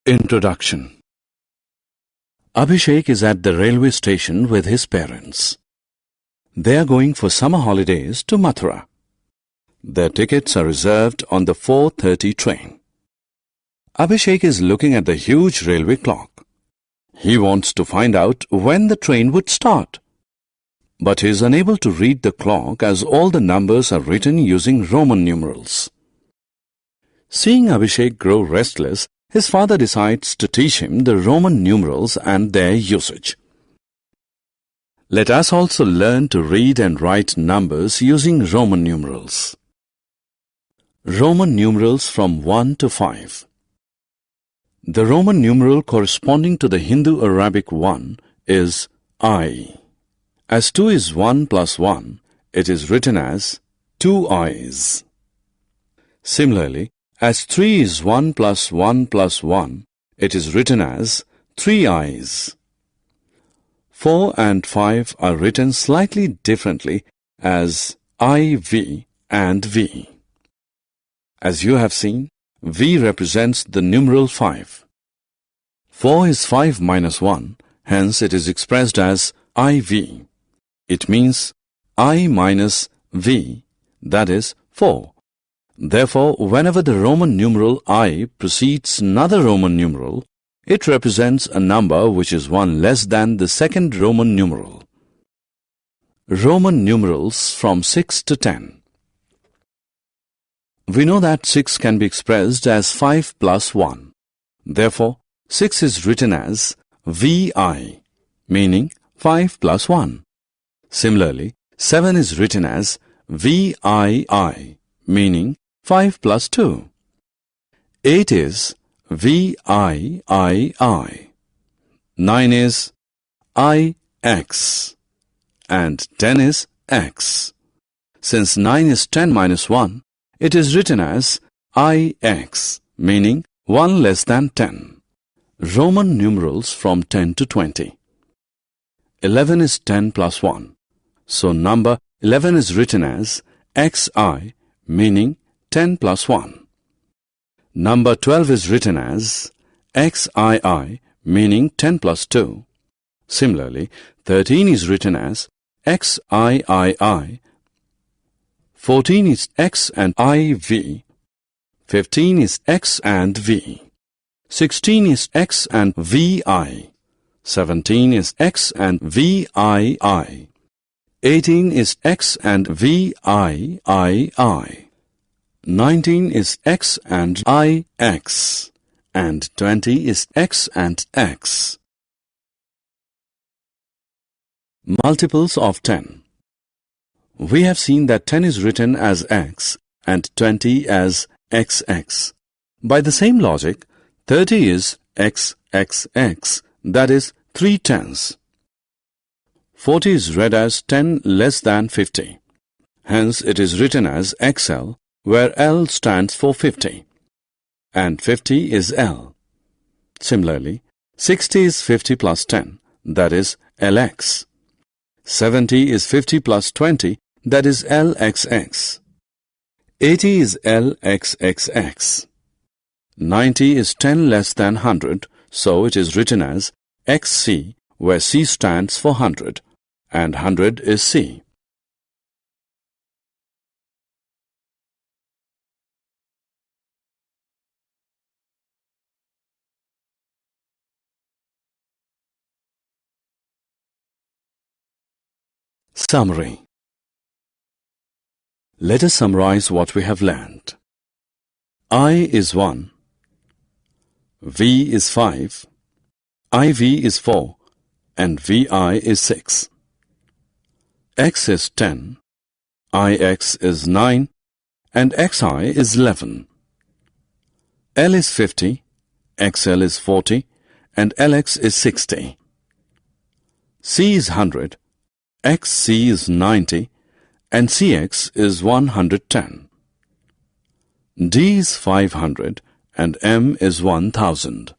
Introduction. Abhishek is at the railway station with his parents. They are going for summer holidays to Mathura. Their tickets are reserved on the 4:30 train. Abhishek is looking at the huge railway clock. He wants to find out when the train would start. But he is unable to read the clock as all the numbers are written using Roman numerals. Seeing Abhishek grow restless, his father decides to teach him the Roman numerals and their usage. Let us also learn to read and write numbers using Roman numerals. Roman numerals from 1 to 5. The Roman numeral corresponding to the Hindu Arabic 1 is I. As 2 is 1 plus 1, it is written as 2 I's. Similarly, as 3 is 1 plus 1 plus 1, it is written as 3 I's. 4 and 5 are written slightly differently as IV and V. As you have seen, V represents the numeral 5. 4 is 5 minus 1, hence it is expressed as IV. It means I minus V, that is 4. Therefore, whenever the Roman numeral I precedes another Roman numeral, it represents a number which is one less than the second Roman numeral. Roman numerals from 6 to 10. We know that 6 can be expressed as 5 plus 1. Therefore, 6 is written as VI, meaning 5 plus 1. Similarly, 7 is written as VII, meaning 5 plus 2. 8 is VIII. 9 is IX. And 10 is X. Since 9 is 10 minus 1, it is written as IX, meaning 1 less than 10. Roman numerals from 10 to 20. 11 is 10 plus 1. So number 11 is written as XI, meaning 10 plus 1. Number 12 is written as XII, meaning 10 plus 2. Similarly, 13 is written as XIII. 14 is X and IV. 15 is X and V. 16 is X and VI. 17 is X and VII. 18 is X and VIII. 19 is X and IX, and 20 is X and X. Multiples of 10. We have seen that 10 is written as X and 20 as XX. By the same logic, 30 is XXX, that is 3 tens. 40 is read as 10 less than 50. Hence, it is written as XL, where L stands for 50, and 50 is L. Similarly, 60 is 50 plus 10, that is LX. 70 is 50 plus 20, that is LXX. 80 is LXXX. 90 is 10 less than 100, so it is written as XC, where C stands for 100, and 100 is C. Summary. Let us summarize what we have learned. I is 1, V is 5, IV is 4, and VI is 6. X is 10, IX is 9, and XI is 11. L is 50, XL is 40, and LX is 60. C is 100, XC is 90, and CX is 110. D is 500, and M is 1000.